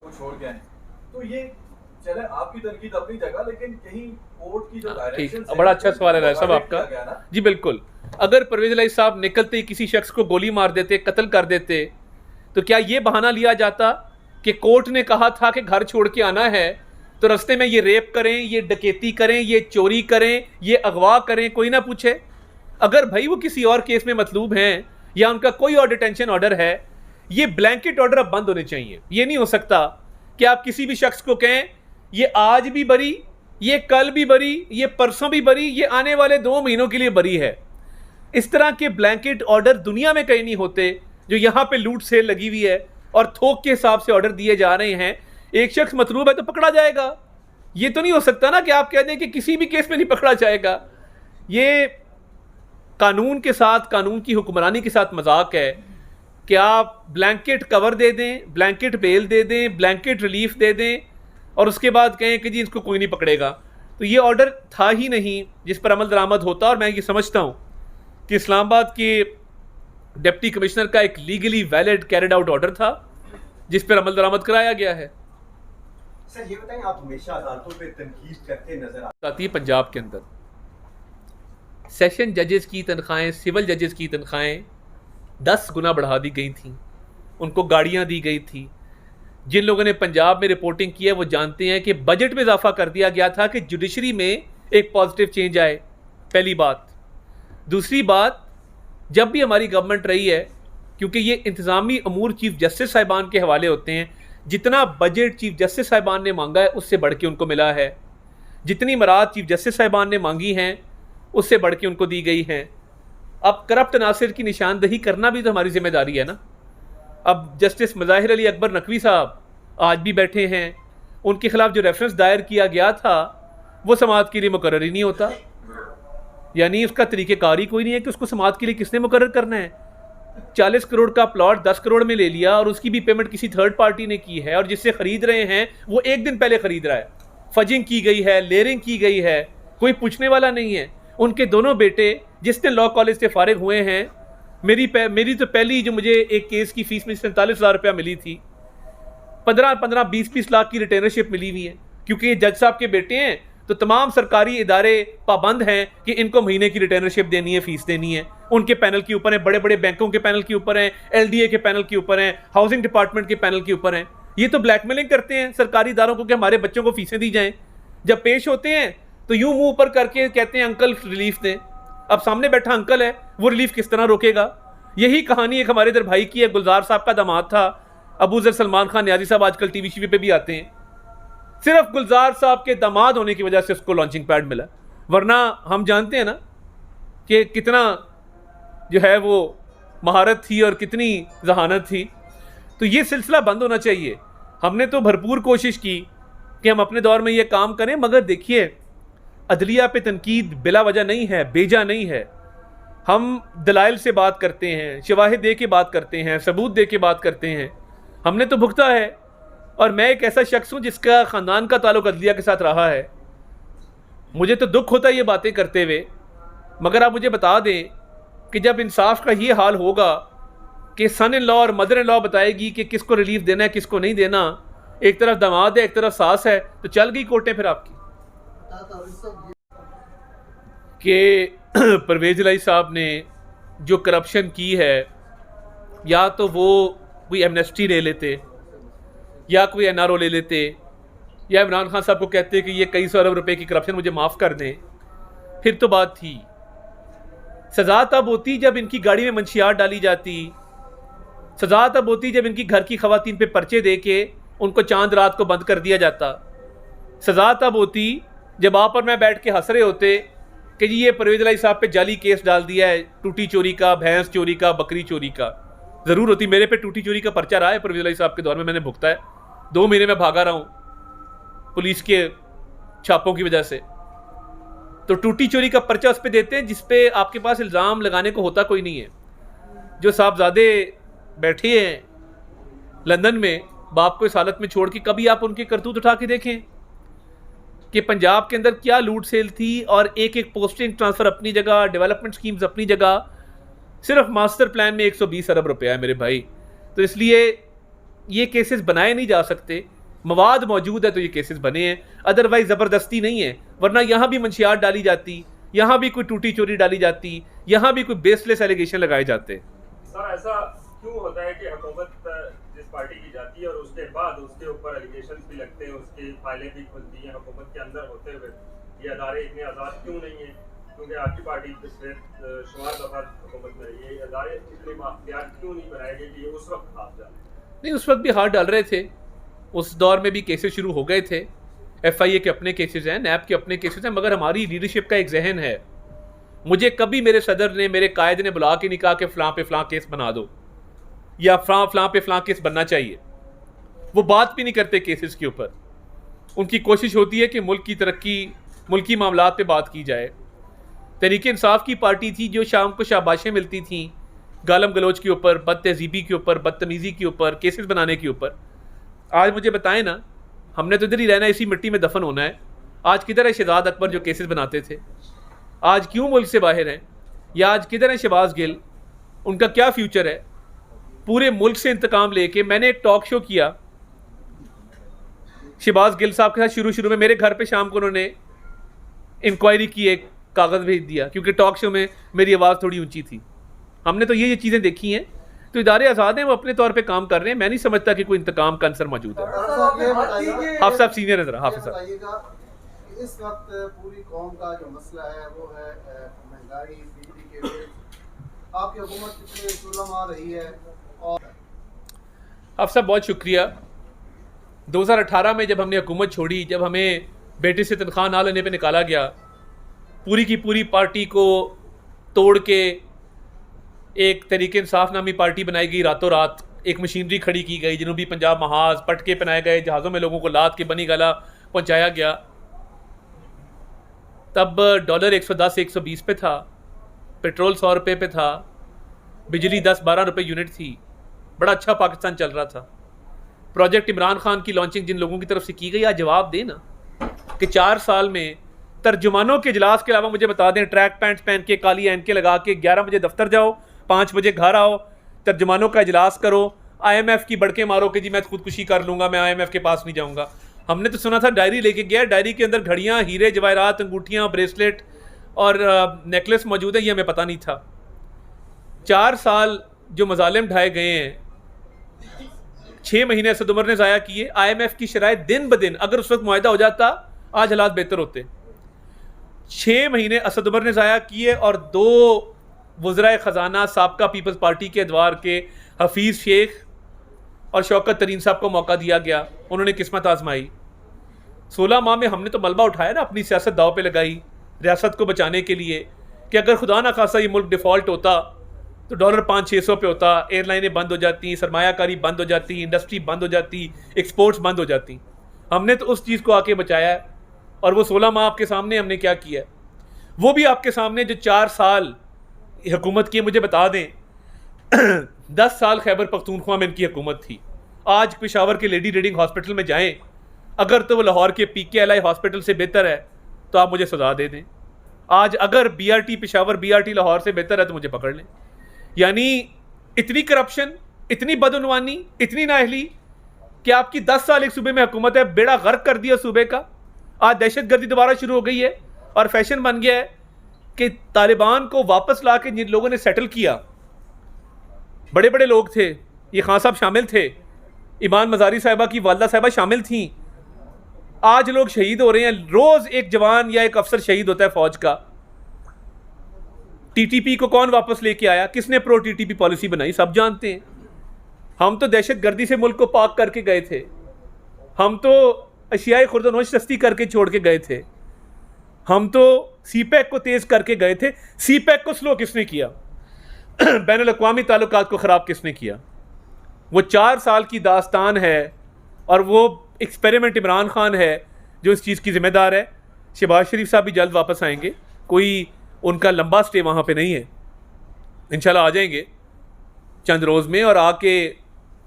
छोड़ के आए। तो ये चले आपकी तनकीद अपनी जगह, लेकिन कहीं कोर्ट की जो डायरेक्शन ठीक, बड़ा अच्छा सवाल है साहब आपका। जी बिल्कुल, अगर परवेज इलाही साहब निकलते ही किसी शख्स को गोली मार देते, कत्ल कर देते, तो क्या ये बहाना लिया जाता कि कोर्ट ने कहा था कि घर छोड़ के आना है, तो रास्ते में ये रेप करें, ये डकैती करें, ये चोरी करें, ये अगवा करें, कोई ना पूछे? अगर भाई वो किसी और केस में मतलूब हैं या उनका कोई और डिटेंशन ऑर्डर है, ये ब्लैंकेट ऑर्डर अब बंद होने चाहिए। ये नहीं हो सकता कि आप किसी भी शख्स को कहें ये आज भी बरी, ये कल भी बरी, ये परसों भी बरी, ये आने वाले 2 महीनों के लिए बरी है। इस तरह के ब्लैंकेट ऑर्डर दुनिया में कहीं नहीं होते। जो यहाँ पे लूट सेल लगी हुई है और थोक के हिसाब से ऑर्डर दिए जा रहे हैं, एक शख्स मतलूब है तो पकड़ा जाएगा। ये तो नहीं हो सकता ना कि आप कह दें कि किसी भी केस में नहीं पकड़ा जाएगा। ये कानून के साथ, कानून की हुक्मरानी के साथ मजाक है कि आप ब्लैंकेट कवर दे दें, ब्लैंकेट बेल दे दें, ब्लैंकेट रिलीफ दे दें और उसके बाद कहें कि जी इसको कोई नहीं पकड़ेगा। तो ये ऑर्डर था ही नहीं जिस पर अमल दरामद होता। और मैं ये समझता हूँ कि इस्लामाबाद के डिप्टी कमिश्नर का एक legally valid carried out order था जिस पर अमल दरामद कराया गया है। सर ये बताएं, आप हमेशा अदालतों पे तनकीद करते नजर आती है। पंजाब के अंदर सेशन जजेस की तनख्वाहें, सिविल जजेस की तनख्वाहें 10 गुना बढ़ा दी गई थी, उनको गाड़ियां दी गई थी। जिन लोगों ने पंजाब में रिपोर्टिंग की है वो जानते हैं कि बजट में इजाफा कर दिया गया था कि जुडिशरी में एक पॉजिटिव चेंज आए, पहली बात। दूसरी बात, जब भी हमारी गवर्नमेंट रही है, क्योंकि ये इंतज़ामी अमूर चीफ जस्टिस साहिबान के हवाले होते हैं, जितना बजट चीफ जस्टिस साहिबान ने मांगा है उससे बढ़ के उनको मिला है, जितनी मराद चीफ जस्टिस साहिबान ने मांगी हैं उससे बढ़ के उनको दी गई हैं। अब करप्ट अनासिर की निशानदही करना भी तो हमारी जिम्मेदारी है ना। अब जस्टिस मज़ाहिर अली अकबर नकवी साहब आज भी बैठे हैं, उनके खिलाफ जो रेफरेंस दायर किया गया था वो समाअत के लिए मुकर्रर ही नहीं होता। यानी उसका तरीक़ेकार ही कोई नहीं है कि उसको समाअत के लिए किसने मुकर्रर करना है। 40 करोड़ का प्लॉट 10 करोड़ में ले लिया और उसकी भी पेमेंट किसी थर्ड पार्टी ने की है, और जिससे ख़रीद रहे हैं वो एक दिन पहले ख़रीद रहा है, फजिंग की गई है, लेयरिंग की गई है, कोई पूछने वाला नहीं है। उनके दोनों बेटे जिस दिन लॉ कॉलेज से फारिग हुए हैं, मेरी तो पहली जो मुझे एक केस की फीस में 47,000 रुपया मिली थी, 15 20 लाख की रिटेनरशिप मिली हुई है। क्योंकि ये जज साहब के बेटे हैं तो तमाम सरकारी इदारे पाबंद हैं कि इनको महीने की रिटेनरशिप देनी है, फीस देनी है। उनके पैनल के ऊपर है, बड़े बड़े बैंकों के पैनल के ऊपर हैं, LDA के पैनल के ऊपर हैं, हाउसिंग डिपार्टमेंट के पैनल के ऊपर हैं। ये तो ब्लैकमेलिंग करते हैं सरकारी इदारों को कि हमारे बच्चों को फीसें दी जाएं। जब पेश होते हैं तो यूं मुंह ऊपर करके कहते हैं अंकल रिलीफ दें। अब सामने बैठा अंकल है, वो रिलीफ किस तरह रोकेगा? यही कहानी एक हमारे इधर भाई की है, गुलजार साहब का दामाद था अबू ज़र सलमान खान न्याजी साहब, आजकल TV पे भी आते हैं। सिर्फ गुलजार साहब के दामाद होने की वजह से उसको लॉन्चिंग पैड मिला, वरना हम जानते हैं ना कि कितना जो है वो महारत थी और कितनी जहानत थी। तो ये सिलसिला बंद होना चाहिए। हमने तो भरपूर कोशिश की कि हम अपने दौर में ये काम करें, मगर देखिए अदलिया पे तनकीद बिला वजह नहीं है, बेजा नहीं है। हम दलाइल से बात करते हैं, शवाहिद दे के बात करते हैं, सबूत दे के बात करते हैं। हमने तो भुगता है, और मैं एक ऐसा शख्स हूँ जिसका ख़ानदान का ताल्लुक अदलिया के साथ रहा है। मुझे तो दुख होता है ये बातें करते हुए, मगर आप मुझे बता दें कि जब इंसाफ का ये हाल होगा कि सन इन लॉ और मदर इन लॉ बताएगी कि किसको रिलीफ देना है, किसको नहीं देना, एक तरफ दामाद है, एक तरफ सास है, तो चल गई कोर्टें फिर आपकी। कि परवेज इलाही साहब ने जो करप्शन की है, या तो वो कोई एमनेस्टी ले लेते, या कोई NRO ले लेते, या इमरान खान साहब को कहते कि ये कई सौ अरब रुपए की करप्शन मुझे माफ़ कर दें, फिर तो बात थी। सज़ा तब होती जब इनकी गाड़ी में मंशियात डाली जाती, सज़ा तब होती जब इनकी घर की खवातीन पे पर्चे दे के उनको चांद रात को बंद कर दिया जाता। सज़ा तब होती जब आप और मैं बैठ के हंस रहे होते कि जी ये परवेज इलाही साहब पे जाली केस डाल दिया है, टूटी चोरी का, भैंस चोरी का, बकरी चोरी का। ज़रूर होती, मेरे पे टूटी चोरी का पर्चा रहा है परवेज इलाही साहब के दौर में, मैंने भुगता है। 2 महीने में भागा रहा हूँ पुलिस के छापों की वजह से। तो टूटी चोरी का पर्चा उस पर देते हैं जिस पे आपके पास इल्ज़ाम लगाने को होता कोई नहीं है। जो साहबजादे बैठे हैं लंदन में बाप को इस हालत में छोड़ के, कभी आप उनकी करतूत उठा के देखें कि पंजाब के अंदर क्या लूट सेल थी, और एक एक पोस्टिंग ट्रांसफ़र अपनी जगह, डेवलपमेंट स्कीम्स अपनी जगह। सिर्फ मास्टर प्लान में 120 अरब रुपया है मेरे भाई। तो इसलिए ये केसेस बनाए नहीं जा सकते मवाद मौजूद है तो ये केसेस बने हैं, अदरवाइज ज़बरदस्ती नहीं है। वरना यहाँ भी मंशियात डाली जाती, यहाँ भी कोई टूटी चोरी डाली जाती, यहाँ भी कोई बेसलेस एलिगेशन लगाए जाते। सर ऐसा क्यों होता है कि हुकूमत जिस पार्टी की जाती है और उसके बाद उसके ऊपर एलिगेशंस भी लगते हैं, उसकी फाइलें भी खुलती हैं हुकूमत के अंदर होते हुए, ये अदारे इतने आज़ाद क्यों नहीं है? क्योंकि आपकी पार्टी पिछले शुमार दफ़ा हुकूमत में रही है, ये अदारे इतने बाख्तियार क्यों नहीं बनाए गए कि ये उस वक्त हाथ डालें? नहीं, उस वक्त भी हाथ डाल रहे थे, उस दौर में भी केसेस शुरू हो गए थे। FIA के अपने केसेस हैं, NAB के अपने केसेस हैं, मगर हमारी लीडरशिप का एक जहन है। मुझे कभी मेरे सदर ने, मेरे कायद ने बुला के नहीं कहा कि फ़लाँ पे फ़लाँ केस बना दो या फ़लाँ पे फ़लाँ केस बनना चाहिए। वो बात भी नहीं करते केसेस के ऊपर। उनकी कोशिश होती है कि मुल्क की तरक्की, मुल्की मामलात पे बात की जाए। तहरीक इंसाफ की पार्टी थी जो शाम को शाबाशें मिलती थी गालम गलोच के ऊपर, बदतहजीबी के ऊपर, बदतमीज़ी के ऊपर, केसेस बनाने के ऊपर। आज मुझे बताएं ना, हमने तो इधर ही रहना है, इसी मिट्टी में दफन होना है। आज किधर है शहजाद अकबर जो केसेस बनाते थे? आज क्यों मुल्क से बाहर हैं? या आज किधर है शहबाज गिल? उनका क्या फ्यूचर है? पूरे मुल्क से इंतकाम लेके मैंने एक टॉक शो किया शहबाज गिल साहब के साथ। शुरू में मेरे घर पे शाम को उन्होंने इंक्वायरी की, एक कागज़ भेज दिया, क्योंकि टॉक शो में मेरी आवाज़ थोड़ी ऊंची थी। हमने तो ये चीज़ें देखी हैं। तो इदारे आज़ाद हैं, वो अपने तौर पे काम कर रहे हैं। मैं नहीं समझता कि कोई इंतकाम का अंसर मौजूद है। हाफ़िज़ साहब सीनियर है ज़रा, हाफ़िज़ साहब। इस वक्त पूरी कौम का जो मसला है वो है महंगाई, बिजली के बिल। आपकी हुकूमत पिछले 16 माह रही है और हाफ़िज़ साहब बहुत शुक्रिया। 2018 में जब हमने हुकूमत छोड़ी, जब हमें बेटे से तनख्वाह ना लेने पे निकाला गया, पूरी की पूरी पार्टी को तोड़ के एक तहरीक इंसाफ नामी पार्टी बनाई गई। रातों रात एक मशीनरी खड़ी की गई, जनूबी पंजाब महाज पटके पहनाए गए, जहाज़ों में लोगों को लाद के बनी गला पहुंचाया गया। तब डॉलर 110 120 पे था, पेट्रोल 100 रुपये पे था, बिजली 10-12 रुपये यूनिट थी। बड़ा अच्छा पाकिस्तान चल रहा था। प्रोजेक्ट इमरान खान की लॉन्चिंग जिन लोगों की तरफ से की गई, आज जवाब देना कि 4 साल में तर्जुमानों के इजलास के अलावा मुझे बता दें, ट्रैक पैंट्स पहन के, काली ऐनकें लगा के 11 बजे दफ्तर जाओ, 5 बजे घर आओ, तर्जुमानों का इजलास करो, IMF की बड़के मारो कि जी मैं खुदकुशी कर लूँगा, मैं IMF के पास नहीं जाऊँगा। हमने तो सुना था डायरी लेके गया, डायरी के अंदर घड़ियाँ, हीरे जवाहरात, अंगूठियाँ, ब्रेसलेट और नेकलेस मौजूद है, ये हमें पता नहीं था। 4 साल जो मजालिम ढाए गए हैं, 6 महीने असद उमर ने ज़ाया किए। IMF की शराइत दिन ब दिन, अगर उस वक्त मुआहदा हो जाता आज हालात बेहतर होते। 6 महीने असद उमर ने ज़ाया किए और 2 वज़राए ख़जाना साबका पीपल्स पार्टी के अदवार के हफीज़ शेख और शौकत तरीन साहब को मौका दिया गया, उन्होंने किस्मत आजमाई। 16 माह में हमने तो मलबा उठाया ना, अपनी सियासत दाव पे लगाई रियासत को बचाने के लिए, कि अगर खुदा ना खासा ये मुल्क डिफ़ॉल्ट होता तो डॉलर 500-600 पे होता, एयरलाइनें बंद हो जाती, सरमायाकारी बंद हो जाती, इंडस्ट्री बंद हो जाती, एक्सपोर्ट्स बंद हो जाती। हमने तो उस चीज़ को आके बचाया है। और वो 16 माह आपके सामने हमने क्या किया है, वो भी आपके सामने। जो 4 साल हुकूमत की, मुझे बता दें 10 साल खैबर पख्तूनख्वा में इनकी हुकूमत थी। आज पेशावर के लेडी रीडिंग हॉस्पिटल में जाएं, अगर तो वो लाहौर के PKLI हॉस्पिटल से बेहतर है तो आप मुझे सजा दे दें। आज अगर BRT पेशावर, BRT लाहौर से बेहतर है तो मुझे पकड़ लें। यानी इतनी करप्शन, इतनी बदउनवानी, इतनी नाअहली कि आपकी 10 साल एक सूबे में हुकूमत है, बेड़ा गर्क कर दिया सूबे का। आज दहशतगर्दी दोबारा शुरू हो गई है और फैशन बन गया है कि तालिबान को वापस ला के जिन लोगों ने सेटल किया, बड़े बड़े लोग थे, ये खान साहब शामिल थे, ईमान मज़ारी साहिबा की वालदा साहिबा शामिल थी। आज लोग शहीद हो रहे हैं, रोज़ एक जवान या एक अफसर शहीद होता है फौज का। TTP को कौन वापस लेके आया, किसने प्रो TTP पॉलिसी बनाई, सब जानते हैं। हम तो दहशतगर्दी से मुल्क को पाक करके गए थे, हम तो अशियाए खुर्दनोश सस्ती करके छोड़ के गए थे, हम तो CPEC को तेज़ करके गए थे। CPEC को स्लो किसने किया? बैनुल अक़वामी ताल्लुकात को ख़राब किसने किया? वो 4 साल की दास्तान है और वो एक्सपेरिमेंट इमरान खान है जो इस चीज़ की ज़िम्मेदार है। शहबाज शरीफ साहब भी जल्द वापस आएंगे, कोई उनका लंबा स्टे वहाँ पे नहीं है, इंशाल्लाह आ जाएंगे चंद रोज़ में। और आके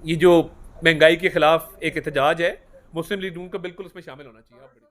ये जो महंगाई के ख़िलाफ़ एक एहतजाज है, मुस्लिम लीग नून को बिल्कुल उसमें शामिल होना चाहिए।